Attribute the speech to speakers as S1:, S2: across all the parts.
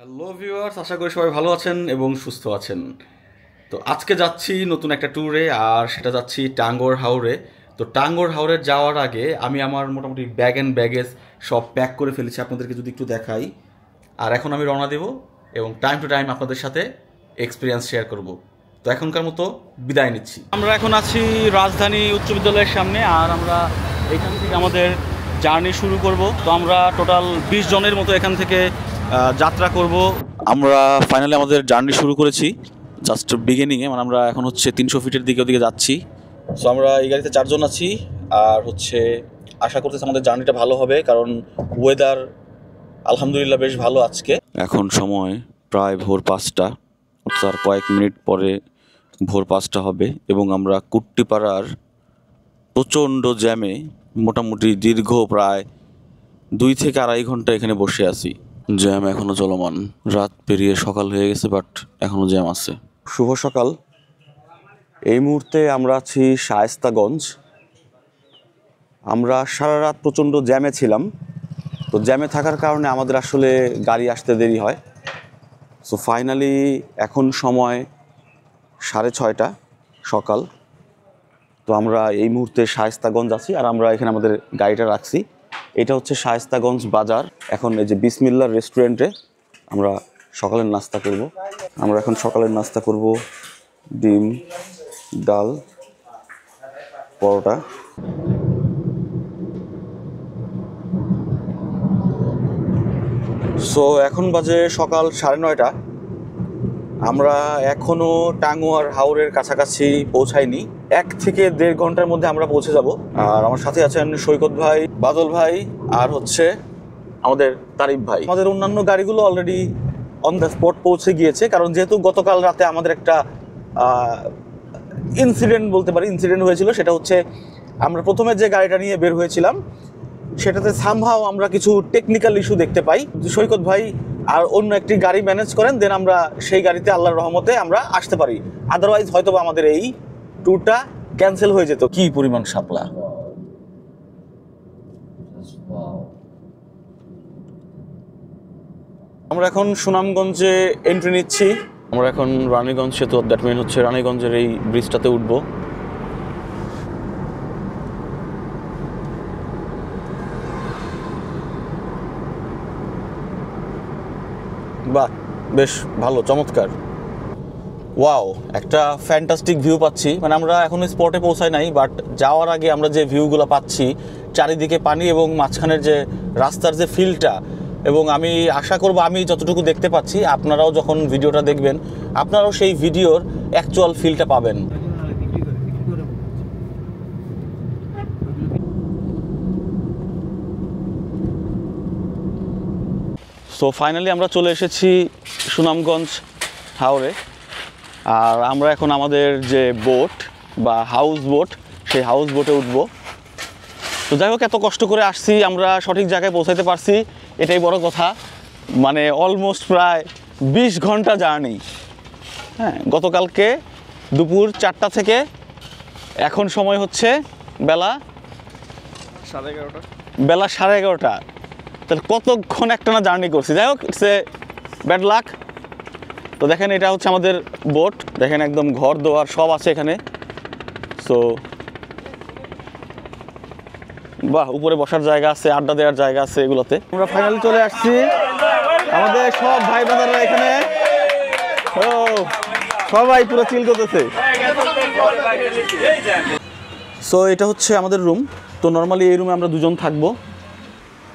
S1: Hello viewers, আশা করি সবাই ভালো আছেন এবং সুস্থ আছেন। তো আজকে যাচ্ছি নতুন একটা ট্যুরে, আর সেটা যাচ্ছি টাঙ্গর হাওরে। তো টাঙ্গর হাওরে যাওয়ার আগে আমি আমার মোটামুটি ব্যাগ অ্যান্ড ব্যাগেজ সব প্যাক করে ফেলেছি, আপনাদেরকে যদি একটু দেখাই। আর এখন আমি রওনা দেব এবং টাইম টু টাইম আপনাদের সাথে এক্সপিরিয়েন্স শেয়ার করব। তো এখনকার মতো বিদায় নিচ্ছি। আমরা এখন আছি রাজধানী উচ্চ বিদ্যালয়ের সামনে, আর আমরা এখান থেকে আমাদের জার্নি শুরু করব। তো আমরা টোটাল 20 জনের মতো এখান থেকে যাত্রা করব। আমরা ফাইনালি আমাদের জার্নি শুরু করেছি জাস্ট বিগিনিংয়ে, মানে আমরা এখন হচ্ছে 300 ফিটের দিকে যাচ্ছি। সো আমরা এই গাড়িতে 4 জন আছি, আর হচ্ছে আশা করতেছি আমাদের জার্নিটা ভালো হবে, কারণ ওয়েদার আলহামদুলিল্লাহ বেশ ভালো আজকে। এখন সময় প্রায় ভোর 5টা, তার কয়েক মিনিট পরে ভোর 5টা হবে এবং আমরা কুট্টিপাড়ার প্রচণ্ড জ্যামে মোটামুটি দীর্ঘ প্রায় 2 থেকে আড়াই ঘন্টা এখানে বসে আছি। জ্যাম এখনো চলমান, রাত পেরিয়ে সকাল হয়ে গেছে, বাট এখনো জ্যাম আছে। শুভ সকাল। এই মুহূর্তে আমরা আছি শায়েস্তাগঞ্জ। আমরা সারা রাত প্রচণ্ড জ্যামে ছিলাম, তো জ্যামে থাকার কারণে আমাদের আসলে গাড়ি আসতে দেরি হয়। সো ফাইনালি এখন সময় 6:30 সকাল। তো আমরা এই মুহূর্তে শায়েস্তাগঞ্জ আছি, আর আমরা এখানে আমাদের গাড়িটা রাখছি। এটা হচ্ছে শায়েস্তাগঞ্জ বাজার। এখন এই যে বিসমিল্লার রেস্টুরেন্টে আমরা সকালের নাস্তা করব। আমরা এখন সকালের নাস্তা করব ডিম, ডাল, পরোটা। সো এখন বাজে সকাল 9:30। আমরা এখনও টাঙ্গুয়ার হাওরের কাছাকাছি পৌঁছাইনি। 1 থেকে 1.5 ঘন্টার মধ্যে আমরা পৌঁছে যাব। আর আমার সাথে আছেন সৈকত ভাই, বাদল ভাই, আর হচ্ছে আমাদের তারিফ ভাই। আমাদের অন্যান্য গাড়িগুলো অলরেডি অন দ্য স্পট পৌঁছে গিয়েছে, কারণ যেহেতু গতকাল রাতে আমাদের একটা ইনসিডেন্ট হয়েছিল। সেটা হচ্ছে আমরা প্রথমে যে গাড়িটা নিয়ে বের হয়েছিলাম সেটাতে সামহাও আমরা কিছু টেকনিক্যাল ইস্যু দেখতে পাই। সৈকত ভাই আর অন্য একটি গাড়ি ম্যানেজ করেন, দেন আমরা সেই গাড়িতে আল্লাহর রহমতে আমরা আসতে পারি। আদারওয়াইজ হয়তো আমাদের এই ট্যুরটা ক্যান্সেল হয়ে যেত। কি পরিমাণ শাপলা! আমরা এখন সুনামগঞ্জে এন্ট্রি নিচ্ছি। আমরা এখন রানীগঞ্জ সেতু, দ্যাট মিন হচ্ছে রানীগঞ্জের এই ব্রিজটাতে উঠবো। বাহ, বেশ ভালো, চমৎকার। ওয়াও, একটা ফ্যান্টাস্টিক ভিউ পাচ্ছি। মানে আমরা এখনো স্পটে পৌঁছাই নাই, বাট যাওয়ার আগে আমরা যে ভিউগুলো পাচ্ছি, চারিদিকে পানি এবং মাঝখানের যে রাস্তার যে ফিলটা, এবং আমি আশা করব আমি যতটুকু দেখতে পাচ্ছি আপনারাও যখন ভিডিওটা দেখবেন আপনারাও সেই ভিডিওর অ্যাকচুয়াল ফিলটা পাবেন। সো ফাইনালি আমরা চলে এসেছি সুনামগঞ্জ হাওরে, আর আমরা এখন আমাদের যে বোট বা হাউস বোট, সেই হাউস বোটে উঠব। তো যাই হোক, এত কষ্ট করে আসছি, আমরা সঠিক জায়গায় পৌঁছাতে পারছি, এটাই বড় কথা। মানে অলমোস্ট প্রায় 20 ঘন্টা জার্নি। হ্যাঁ, গতকালকে দুপুর 4টা থেকে এখন সময় হচ্ছে বেলা 11:30। তাহলে কতক্ষণ একটা না জার্নি করছি। যাই হোক, ইটস এ ব্যাড লাক। তো দেখেন, এটা হচ্ছে আমাদের বোট। দেখেন একদম ঘর দোয়ার সব আছে এখানে। সো বাহ, উপরে বসার জায়গা আছে, আড্ডা দেওয়ার জায়গা আছে এগুলোতে। আমরা ফাইনালি চলে আসছি, আমাদের সব ভাই ব্রাদাররা এখানে। ও সবাই পুরো চিল করতেছে। সো এটা হচ্ছে আমাদের রুম। তো নর্মালি এই রুমে আমরা 2 জন থাকবো।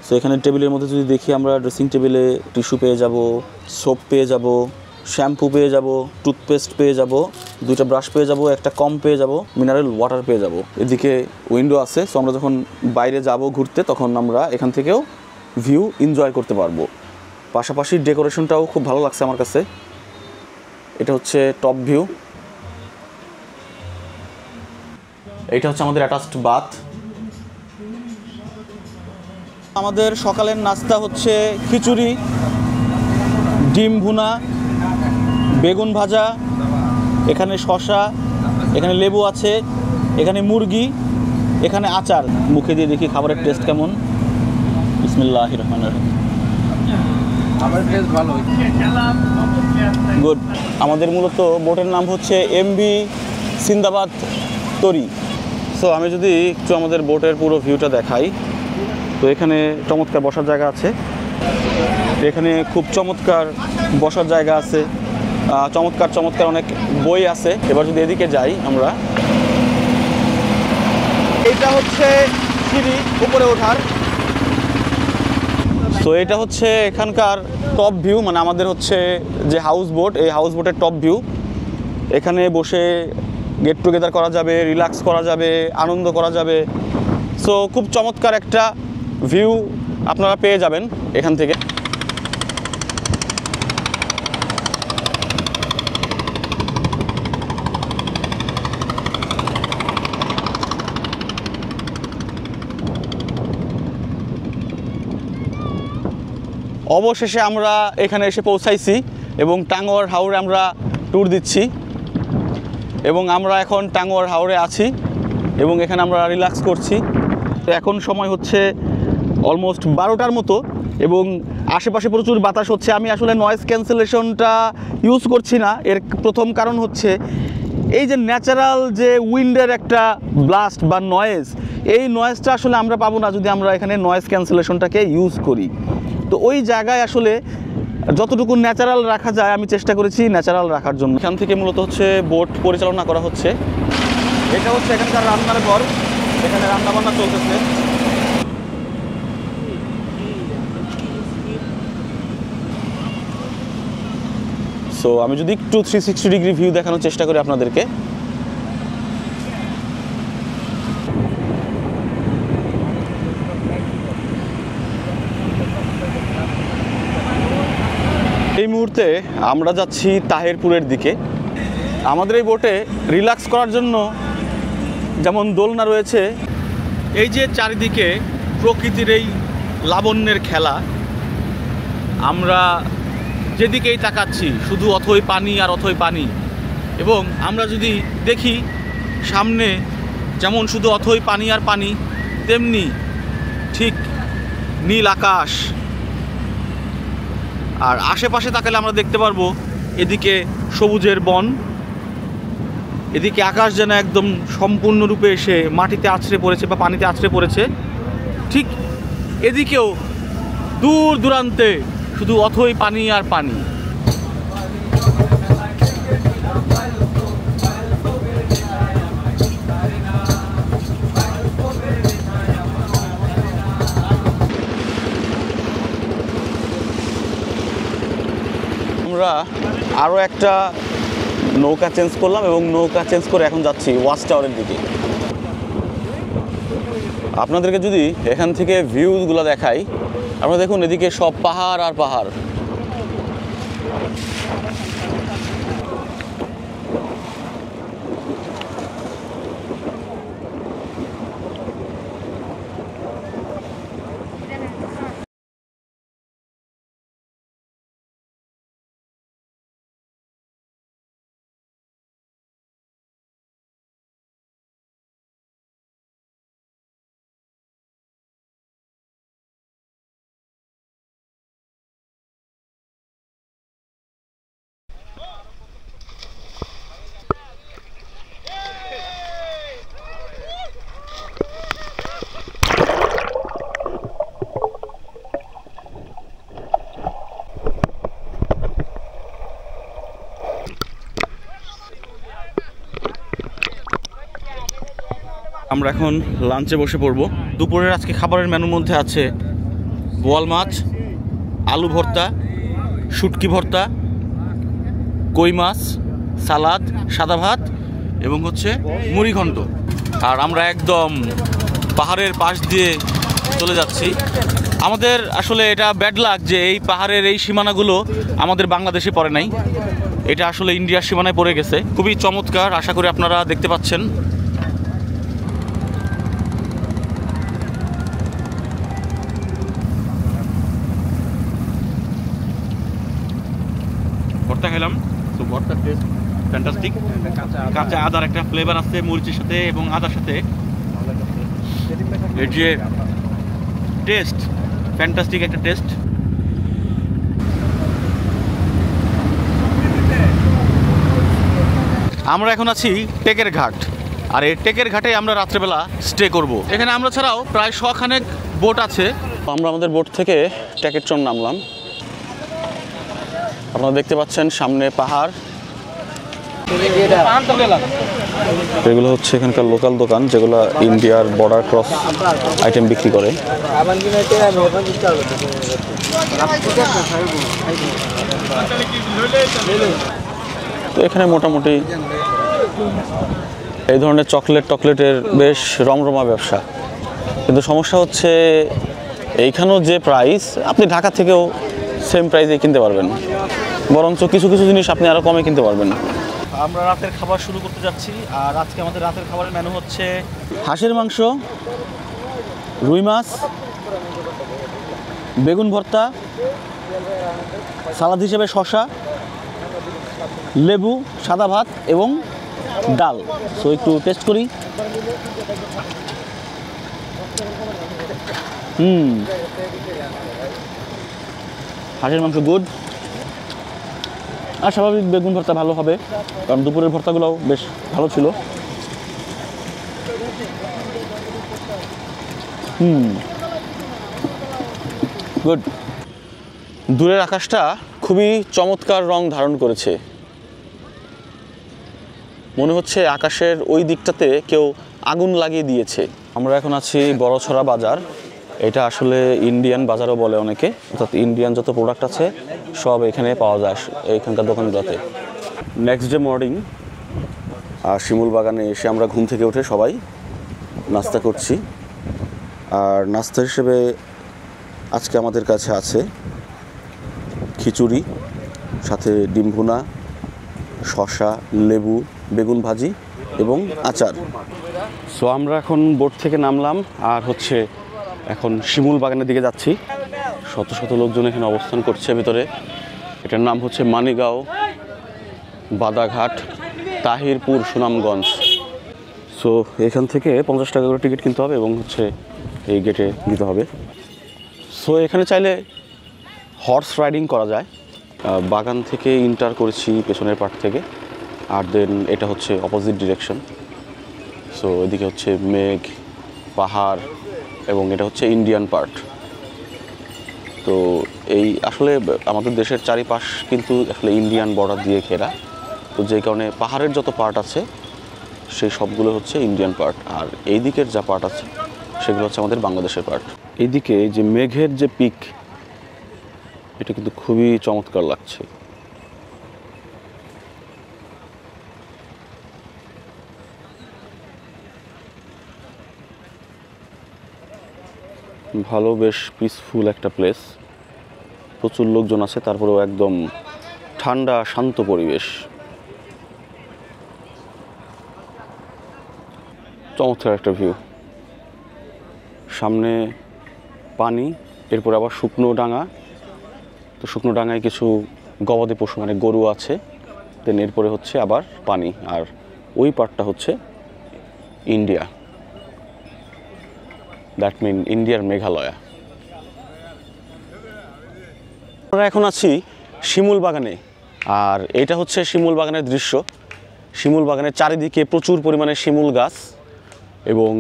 S1: সো এখানে টেবিলের মধ্যে যদি দেখি, আমরা ড্রেসিং টেবিলে টিস্যু পেয়ে যাব, সোপ পেয়ে যাব, শ্যাম্পু পেয়ে যাব, টুথপেস্ট পেয়ে যাব, 2টা ব্রাশ পেয়ে যাব, একটা কম পেয়ে যাব, মিনারেল ওয়াটার পেয়ে যাব। এদিকে উইন্ডো আছে। সো আমরা যখন বাইরে যাব ঘুরতে, তখন আমরা এখান থেকেও ভিউ এনজয় করতে পারবো। পাশাপাশি ডেকোরেশনটাও খুব ভালো লাগছে আমার কাছে। এটা হচ্ছে টপ ভিউ। এটা হচ্ছে আমাদের অ্যাটাচড বাথ। আমাদের সকালের নাস্তা হচ্ছে খিচুড়ি, ডিম ভুনা, বেগুন ভাজা, এখানে শসা, এখানে লেবু আছে, এখানে মুরগি, এখানে আচার। মুখে দিয়ে দেখি খাবারের টেস্ট কেমন। বিসমিল্লাহির রহমানির রহিম। গুড। আমাদের মূলত বোটের নাম হচ্ছে এমভি সিন্দাবাদ তরি। সো আমি যদি একটু আমাদের বোটের পুরো ভিউটা দেখাই, তো এখানে চমৎকার বসার জায়গা আছে, এখানে খুব চমৎকার বসার জায়গা আছে, চমৎকার চমৎকার অনেক বই আছে। এবার যদি এদিকে যাই আমরা, এটা হচ্ছে সিঁড়ি উপরে ওঠার। সো এটা হচ্ছে এখানকার টপ ভিউ, মানে আমাদের হচ্ছে যে হাউস বোট, এই হাউস বোটের টপ ভিউ। এখানে বসে গেট টুগেদার করা যাবে, রিল্যাক্স করা যাবে, আনন্দ করা যাবে। সো খুব চমৎকার একটা ভিউ আপনারা পেয়ে যাবেন এখান থেকে। অবশেষে আমরা এখানে এসে পৌঁছাইছি এবং টাঙ্গুয়ার হাওরে আমরা ট্যুর দিচ্ছি এবং আমরা এখন টাঙ্গুয়ার হাওরে আছি এবং এখানে আমরা রিল্যাক্স করছি। তো এখন সময় হচ্ছে অলমোস্ট 12টার মতো এবং আশেপাশে প্রচুর বাতাস হচ্ছে। আমি আসলে নয়েজ ক্যান্সেলেশনটা ইউজ করছি না, এর প্রথম কারণ হচ্ছে এই যে ন্যাচারাল যে উইন্ডের একটা ব্লাস্ট বা নয়েজ, এই নয়েজটা আসলে আমরা পাবো না যদি আমরা এখানে নয়েজ ক্যান্সেলেশনটাকে ইউজ করি। তো ওই জায়গায় আসলে যতটুকু ন্যাচারাল রাখা যায় আমি চেষ্টা করেছি ন্যাচারাল রাখার জন্য। এখান থেকে মূলত হচ্ছে বোট পরিচালনা করা হচ্ছে। এটা হচ্ছে এখানকার রান্নার ঘর, এখানে রান্নাবান্না চলতেছে। সো আমি যদি একটু 360 ডিগ্রি ভিউ দেখানোর চেষ্টা করি আপনাদেরকে। এই মুহূর্তে আমরা যাচ্ছি তাহেরপুরের দিকে। আমাদের এই বোটে রিল্যাক্স করার জন্য যেমন দোলনা রয়েছে, এই যে চারিদিকে প্রকৃতির এই লাবণ্যের খেলা, আমরা যেদিকেই তাকাচ্ছি শুধু অথই পানি আর অথই পানি। এবং আমরা যদি দেখি সামনে যেমন শুধু অথই পানি আর পানি, তেমনি ঠিক নীল আকাশ। আর আশেপাশে তাকালে আমরা দেখতে পারবো এদিকে সবুজের বন, এদিকে আকাশ যেন একদম সম্পূর্ণরূপে এসে মাটিতে আছড়ে পড়েছে বা পানিতে আছড়ে পড়েছে। ঠিক এদিকেও দূর দূরান্তে শুধু অথই পানি আর পানি। আমরা আরও একটা নৌকা চেঞ্জ করলাম এবং নৌকা চেঞ্জ করে এখন যাচ্ছি ওয়াচ টাওয়ারের দিকে। আপনাদেরকে যদি এখান থেকে ভিউগুলো দেখাই, আপনারা দেখুন এদিকে সব পাহাড় আর পাহাড়। আমরা এখন লাঞ্চে বসে পড়ব। দুপুরের আজকে খাবারের মেনুর মধ্যে আছে বোয়াল মাছ, আলু ভর্তা, শুটকি ভর্তা, কই মাছ, সালাদ, সাদা ভাত এবং হচ্ছে মুড়ি ঘন্ট। আর আমরা একদম পাহাড়ের পাশ দিয়ে চলে যাচ্ছি। আমাদের আসলে এটা ব্যাড লাক যে এই পাহাড়ের এই সীমানাগুলো আমাদের বাংলাদেশে পড়ে নাই, এটা আসলে ইন্ডিয়ার সীমানায় পড়ে গেছে। খুবই চমৎকার, আশা করি আপনারা দেখতে পাচ্ছেন। ভর্তা খেলাম, তো ভর্তার টেস্ট ফ্যান্টাস্টিক। কাঁচা আদার একটা ফ্লেভার আছে মরিচের সাথে এবং আদার সাথে, এর যে টেস্ট ফ্যান্টাস্টিক একটা টেস্ট। আমরা এখন আছি টেকের ঘাট, আর এই টেকের ঘাটে আমরা রাত্রেবেলা স্টে করব। এখানে আমরা ছাড়াও প্রায় 100 খানেক বোট আছে। আমরা আমাদের বোট থেকে টেকের চর নামলাম। আপনারা দেখতে পাচ্ছেন সামনে পাহাড়। এগুলো হচ্ছে এখানকার লোকাল দোকান যেগুলো ইন্ডিয়ার বর্ডার ক্রস আইটেম বিক্রি করে। তো এখানে মোটামুটি এই ধরনের চকলেটের বেশ রমরমা ব্যবসা, কিন্তু সমস্যা হচ্ছে এইখানেও যে প্রাইস আপনি ঢাকা থেকেও সেম প্রাইসে কিনতে পারবেন, বরঞ্চ কিছু কিছু জিনিস আপনি আরও কমে কিনতে পারবেন। আমরা রাতের খাবার শুরু করতে যাচ্ছি, আর আজকে আমাদের রাতের খাবারের মেনু হচ্ছে হাঁসের মাংস, রুই মাছ, বেগুন ভর্তা, সালাদ হিসেবে শসা, লেবু, সাদা ভাত এবং ডাল। সো একটু টেস্ট করি। হাঁসের মাংস গুড, আর স্বাভাবিক বেগুন ভর্তা ভালো হবে, কারণ দুপুরের ভর্তাগুলোও বেশ ভালো ছিল। গুড। দূরের আকাশটা খুবই চমৎকার রং ধারণ করেছে, মনে হচ্ছে আকাশের ওই দিকটাতে কেউ আগুন লাগিয়ে দিয়েছে। আমরা এখন আছি বড়ছড়া বাজার। এটা আসলে ইন্ডিয়ান বাজারও বলে অনেকে, অর্থাৎ ইন্ডিয়ান যত প্রোডাক্ট আছে সব এখানে পাওয়া যায় এইখানকার দোকানগুলোতে। নেক্সট ডে মর্নিং, আর শিমুল বাগানে এসে আমরা ঘুম থেকে উঠে সবাই নাস্তা করছি। আর নাস্তা হিসেবে আজকে আমাদের কাছে আছে খিচুড়ি, সাথে ডিম ভুনা, শসা, লেবু, বেগুন ভাজি এবং আচার। সো আমরা এখন বোট থেকে নামলাম, আর হচ্ছে এখন শিমুল বাগানের দিকে যাচ্ছি। শত শত লোকজন এখানে অবস্থান করছে ভিতরে। এটার নাম হচ্ছে মানিগাঁও বাদাঘাট তাহিরপুর সুনামগঞ্জ। সো এখান থেকে 50 টাকা করে টিকিট কিনতে হবে এবং হচ্ছে এই গেটে দিতে হবে। সো এখানে চাইলে হর্স রাইডিং করা যায়। বাগান থেকে ইন্টার করেছি পেছনের পার্ট থেকে, আর দেন এটা হচ্ছে অপোজিট ডিরেকশন। সো এদিকে হচ্ছে মেঘ, পাহাড় এবং এটা হচ্ছে ইন্ডিয়ান পার্ট। তো এই আসলে আমাদের দেশের চারিপাশ কিন্তু আসলে ইন্ডিয়ান বর্ডার দিয়ে ঘেরা, তো যেই কারণে পাহাড়ের যত পার্ট আছে সেই সবগুলো হচ্ছে ইন্ডিয়ান পার্ট, আর এই দিকের যা পার্ট আছে সেগুলো হচ্ছে আমাদের বাংলাদেশের পার্ট। এইদিকে যে মেঘের যে পিক, এটা কিন্তু খুবই চমৎকার লাগছে। ভালো, বেশ পিসফুল একটা প্লেস, প্রচুর লোকজন আছে, তারপরেও একদম ঠান্ডা শান্ত পরিবেশ। চমৎকার একটা ভিউ। সামনে পানি, এরপর আবার শুকনো ডাঙা। তো শুকনো ডাঙায় কিছু গবাদি পশু মানে গরু আছে, দেন এরপরে হচ্ছে আবার পানি, আর ওই পার্টটা হচ্ছে ইন্ডিয়া, দ্যাট মিন ইন্ডিয়ার মেঘালয়া। আমরা এখন আছি শিমুল বাগানে, আর এটা হচ্ছে শিমুল বাগানের দৃশ্য। শিমুল বাগানের চারিদিকে প্রচুর পরিমাণে শিমুল গাছ, এবং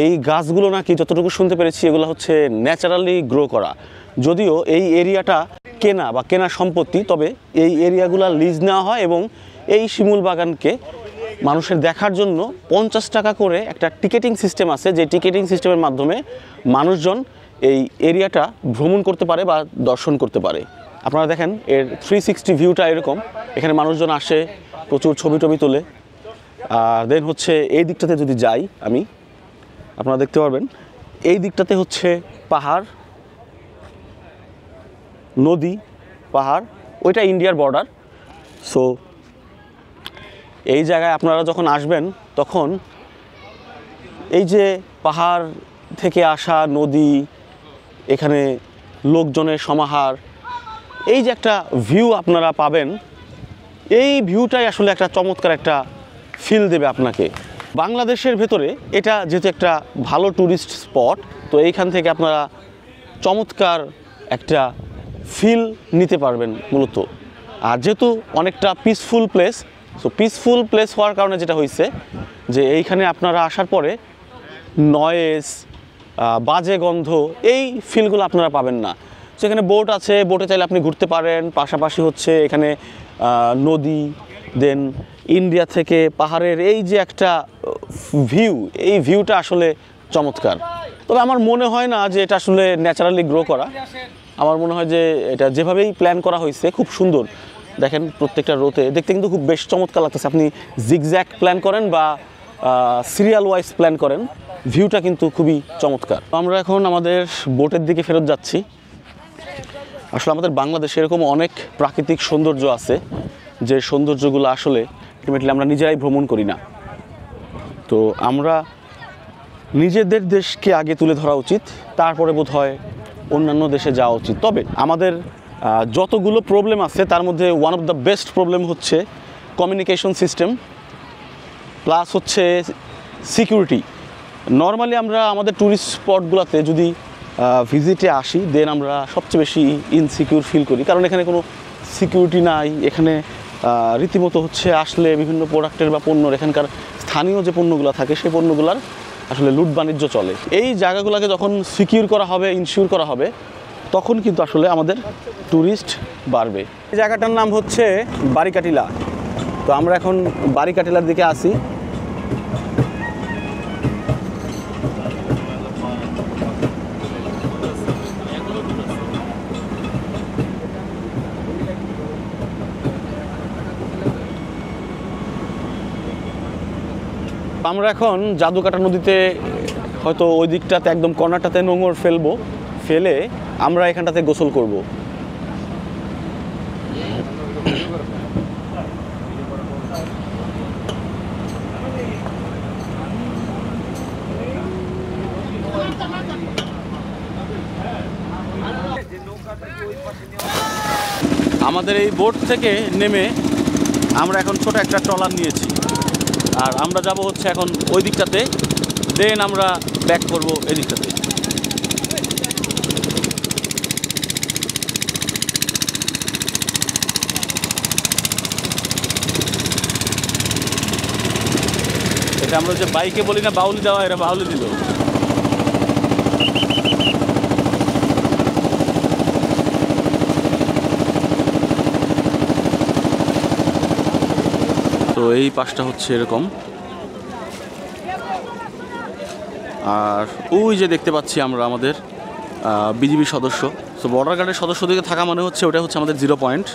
S1: এই গাছগুলো নাকি যতটুকু শুনতে পেরেছি এগুলো হচ্ছে ন্যাচারালি গ্রো করা। যদিও এই এরিয়াটা কেনা বা কেনা সম্পত্তি, তবে এই এরিয়াগুলো লিজ নেওয়া হয় এবং এই শিমুল বাগানকে মানুষের দেখার জন্য 50 টাকা করে একটা টিকেটিং সিস্টেম আছে, যে টিকেটিং সিস্টেমের মাধ্যমে মানুষজন এই এরিয়াটা ভ্রমণ করতে পারে বা দর্শন করতে পারে। আপনারা দেখেন এর 360 ভিউটা এরকম, এখানে মানুষজন আসে, প্রচুর ছবি টবি তোলে। আর দেন হচ্ছে এই দিকটাতে যদি যাই আমি, আপনারা দেখতে পারবেন এই দিকটাতে হচ্ছে পাহাড়, নদী, পাহাড়, ওইটা ইন্ডিয়ার বর্ডার। সো এই জায়গায় আপনারা যখন আসবেন তখন এই যে পাহাড় থেকে আসা নদী, এখানে লোকজনের সমাহার, এই যে একটা ভিউ আপনারা পাবেন, এই ভিউটাই আসলে একটা চমৎকার একটা ফিল দেবে আপনাকে। বাংলাদেশের ভেতরে এটা যেহেতু একটা ভালো ট্যুরিস্ট স্পট, তো এইখান থেকে আপনারা চমৎকার একটা ফিল নিতে পারবেন মূলত। আর যেহেতু অনেকটা peaceful place,
S2: so peaceful place হওয়ার কারণে যেটা হয়েছে যে এইখানে আপনারা আসার পরে নয়েজ, বাজে গন্ধ, এই ফিলগুলো আপনারা পাবেন না। সো এখানে বোট আছে, বোটে চাইলে আপনি ঘুরতে পারেন। পাশাপাশি হচ্ছে এখানে নদী, দেন ইন্ডিয়া থেকে পাহাড়ের এই যে একটা ভিউ, এই ভিউটা আসলে চমৎকার। তবে আমার মনে হয় না যে এটা আসলে ন্যাচারালি গ্রো করা। আমার মনে হয় যে এটা যেভাবেই প্ল্যান করা হয়েছে খুব সুন্দর। দেখেন প্রত্যেকটা রোতে দেখতে কিন্তু খুব বেশ চমৎকার লাগতেছে। আপনি জিগজ্যাগ প্ল্যান করেন বা সিরিয়াল ওয়াইজ প্ল্যান করেন, ভিউটা কিন্তু খুবই চমৎকার। আমরা এখন আমাদের বোটের দিকে ফেরত যাচ্ছি। আসলে আমাদের বাংলাদেশে এরকম অনেক প্রাকৃতিক সৌন্দর্য আছে যে সৌন্দর্যগুলো আসলে আলটিমেটলি আমরা নিজেরাই ভ্রমণ করি না। তো আমরা নিজেদের দেশকে আগে তুলে ধরা উচিত, তারপরে বোধ হয় অন্যান্য দেশে যাওয়া উচিত। তবে আমাদের যতগুলো প্রবলেম আছে তার মধ্যে one of the best problem হচ্ছে কমিউনিকেশন সিস্টেম, প্লাস হচ্ছে সিকিউরিটি। নর্মালি আমরা আমাদের ট্যুরিস্ট স্পটগুলোতে যদি ভিজিটে আসি, দেন আমরা সবচেয়ে বেশি ইনসিকিউর ফিল করি, কারণ এখানে কোনো সিকিউরিটি নাই। এখানে রীতিমতো হচ্ছে আসলে বিভিন্ন প্রোডাক্টের বা পণ্যর, এখানকার স্থানীয় যে পণ্যগুলো থাকে সেই পণ্যগুলোর আসলে লুট বাণিজ্য চলে। এই জায়গাগুলোকে যখন সিকিউর করা হবে, ইনশিওর করা হবে, তখন কিন্তু আসলে আমাদের ট্যুরিস্ট বাড়বে। এই জায়গাটার নাম হচ্ছে বারিকাটিলা। তো আমরা এখন বারিকাটিলার দিকে আসি। আমরা এখন জাদুকাটা নদীতে, হয়তো ওই দিকটাতে একদম কর্নারটাতে নোঙর ফেলবো, ফেলে আমরা এখানটাতে গোসল করব। আমাদের এই বোট থেকে নেমে আমরা এখন ছোট একটা ট্রলার নিয়েছি, আর আমরা যাব হচ্ছে এখন ওই দিকটাতে, দেন আমরা ব্যাক করব এই দিকটাতে। এটা আমরা যে বাইকে বলি না বাউলি দেওয়া, এরা বাউলি দিল। তো এই পাশটা হচ্ছে এরকম, আর ওই যে দেখতে পাচ্ছি আমরা আমাদের বিজিবি সদস্য। তো বর্ডার গার্ডের সদস্যদেরকে থাকা মানে হচ্ছে ওটা হচ্ছে আমাদের 0 পয়েন্ট।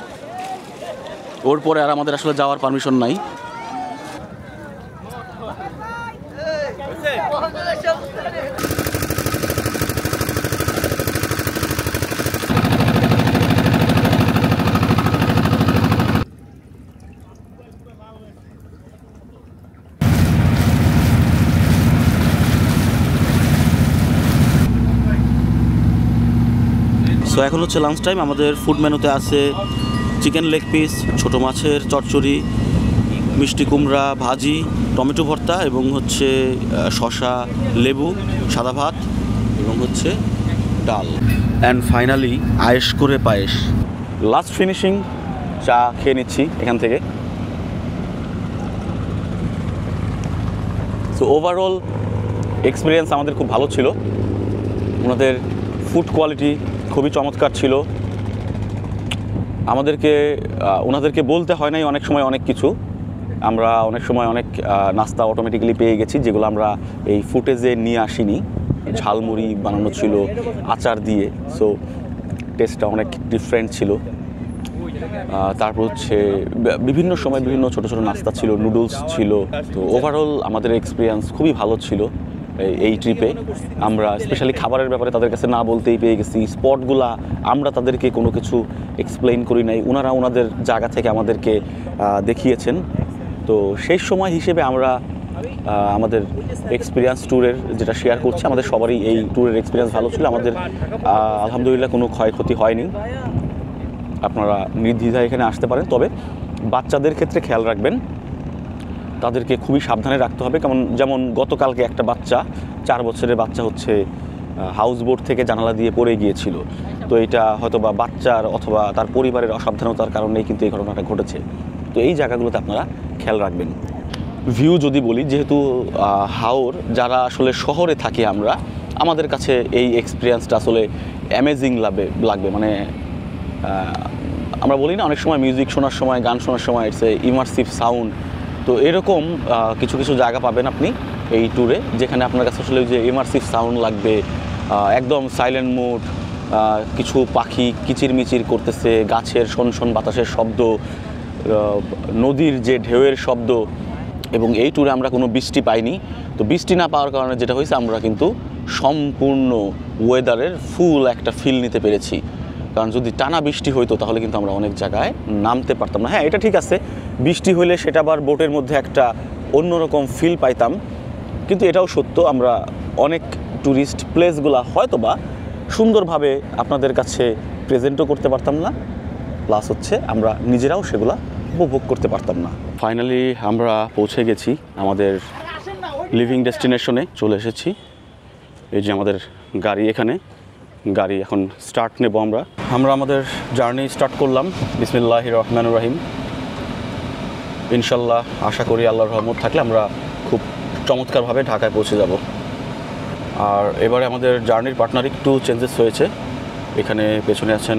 S2: ওর পরে আর আমাদের আসলে যাওয়ার পারমিশন নাই। সো এখন হচ্ছে লাঞ্চ টাইম। আমাদের ফুড মেনুতে আছে চিকেন লেগ পিস, ছোটো মাছের চচ্চড়ি, মিষ্টি কুমড়া ভাজি, টমেটো ভর্তা এবং হচ্ছে শসা, লেবু, সাদা ভাত এবং হচ্ছে ডাল, অ্যান্ড ফাইনালি আয়েশ করে পায়েস। লাস্ট ফিনিশিং চা খেয়ে নিচ্ছি এখান থেকে। সো ওভারঅল এক্সপিরিয়েন্স আমাদের খুব ভালো ছিল। ওনাদের ফুড কোয়ালিটি খুবই চমৎকার ছিল। ওনাদেরকে বলতে হয় নাই অনেক সময় অনেক কিছু। আমরা অনেক সময় অনেক নাস্তা অটোমেটিক্যালি পেয়ে গেছি, যেগুলো আমরা এই ফুটেজে নিয়ে আসিনি। ঝালমুড়ি বানানো ছিল আচার দিয়ে, সো টেস্টটা অনেক ডিফারেন্ট ছিল। তারপর হচ্ছে বিভিন্ন সময় বিভিন্ন ছোটো ছোটো নাস্তা ছিল, নুডলস ছিল। তো ওভারঅল আমাদের এক্সপিরিয়েন্স খুবই ভালো ছিল এই ট্রিপে। আমরা স্পেশালি খাবারের ব্যাপারে তাদের কাছে না বলতেই পেয়ে গেছি। স্পটগুলা আমরা তাদেরকে কোনো কিছু এক্সপ্লেইন করি নাই, ওনারা ওনাদের জায়গা থেকে আমাদেরকে দেখিয়েছেন। তো সেই সময় হিসেবে আমরা আমাদের এক্সপিরিয়েন্স ট্যুরের যেটা শেয়ার করছি, আমাদের সবারই এই ট্যুরের এক্সপিরিয়েন্স ভালো ছিল। আমাদের আলহামদুলিল্লাহ কোনো ক্ষয়ক্ষতি হয়নি। আপনারা নির্দ্বিধায় এখানে আসতে পারেন, তবে বাচ্চাদের ক্ষেত্রে খেয়াল রাখবেন, তাদেরকে খুবই সাবধানে রাখতে হবে। যেমন গতকালকে একটা বাচ্চা, 4 বছরের বাচ্চা হচ্ছে হাউস বোট থেকে জানালা দিয়ে পড়ে গিয়েছিল। তো এটা হয়তো বা বাচ্চার অথবা তার পরিবারের অসাবধানতার কারণেই কিন্তু এই ঘটনাটা ঘটেছে। তো এই জায়গাগুলোতে আপনারা খেয়াল রাখবেন। ভিউ যদি বলি, যেহেতু হাওর যারা আসলে শহরে থাকি আমরা, আমাদের কাছে এই এক্সপিরিয়েন্সটা আসলে অ্যামেজিং লাগবে। মানে আমরা বলি না অনেক সময় মিউজিক শোনার সময়, গান শোনার সময় ইটস এ ইমার্সিভ সাউন্ড। তো এরকম কিছু কিছু জায়গা পাবেন আপনি এই ট্যুরে, যেখানে আপনার কাছে আসলে যে ইমার্সিভ সাউন্ড লাগবে, একদম সাইলেন্ট মুড, কিছু পাখি কিচিরমিচির করতেছে, গাছের শোন বাতাসের শব্দ, নদীর যে ঢেউয়ের শব্দ। এবং এই ট্যুরে আমরা কোনো বৃষ্টি পাইনি। তো বৃষ্টি না পাওয়ার কারণে যেটা হয়েছে, আমরা কিন্তু সম্পূর্ণ ওয়েদারের ফুল একটা ফিল নিতে পেরেছি। কারণ যদি টানা বৃষ্টি হইতো তাহলে কিন্তু আমরা অনেক জায়গায় নামতে পারতাম না। হ্যাঁ, এটা ঠিক আছে, বৃষ্টি হইলে সেটা আবার বোটের মধ্যে একটা অন্যরকম ফিল পাইতাম। কিন্তু এটাও সত্য, আমরা অনেক ট্যুরিস্ট প্লেসগুলো হয়তো বা সুন্দরভাবে আপনাদের কাছে প্রেজেন্টও করতে পারতাম না, প্লাস হচ্ছে আমরা নিজেরাও সেগুলা উপভোগ করতে পারতাম না। ফাইনালি আমরা পৌঁছে গেছি আমাদের লিভিং ডেস্টিনেশনে, চলে এসেছি। এই যে আমাদের গাড়ি, এখানে গাড়ি এখন স্টার্ট নেব। আমরা আমাদের জার্নি স্টার্ট করলাম। বিসমিল্লাহির রহমানির রহিম। ইনশাল্লাহ আশা করি আল্লাহর রহমত থাকলে আমরা খুব চমৎকারভাবে ঢাকায় পৌঁছে যাব। আর এবারে আমাদের জার্নির পার্টনার একটু চেঞ্জেস হয়েছে। এখানে পেছনে আছেন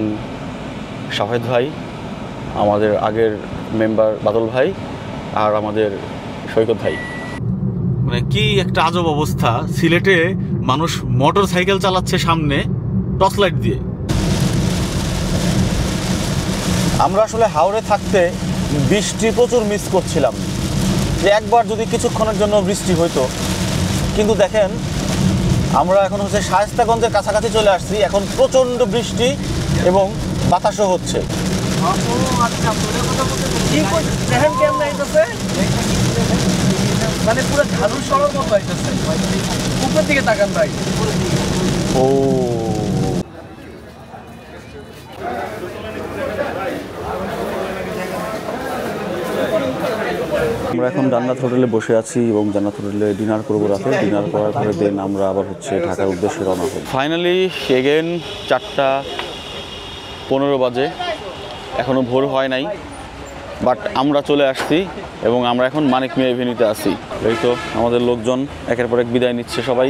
S2: শাহেদ ভাই, আমাদের আগের মেম্বার বাদল ভাই, আর আমাদের সৈকত ভাই। মানে কি একটা আজব অবস্থা, সিলেটে মানুষ মোটর সাইকেল চালাচ্ছে সামনে টর্চ লাইট দিয়ে। আমরা আসলে হাওড়ে থাকতে বৃষ্টি প্রচুর মিস করছিলাম, যে একবার যদি কিছুক্ষণের জন্য বৃষ্টি হইতো। কিন্তু দেখেন, আমরা এখন হচ্ছে শায়েস্তাগঞ্জের কাছাকাছি চলে আসছি, এখন প্রচণ্ড বৃষ্টি এবং বাতাসও হচ্ছে।
S3: মানে পুরো ঝালুর সড়ক মতো হইতেছে, উপরের দিকে তাকান ভাই।
S2: ও আমরা এখন জান্নাত হোটেলে বসে আছি এবং জান্নাত হোটেলে ডিনার করবো রাতে। ডিনার করার পরে দেন আমরা আবার হচ্ছে ঢাকার উদ্দেশ্যে রওনা হব। ফাইনালি এগেন 4:15 বাজে, এখনও ভোর হয় নাই, বাট আমরা চলে আসছি এবং আমরা এখন মানিক মিয়া এভিনিউতে আছি। এই তো আমাদের লোকজন একের পর এক বিদায় নিচ্ছে সবাই।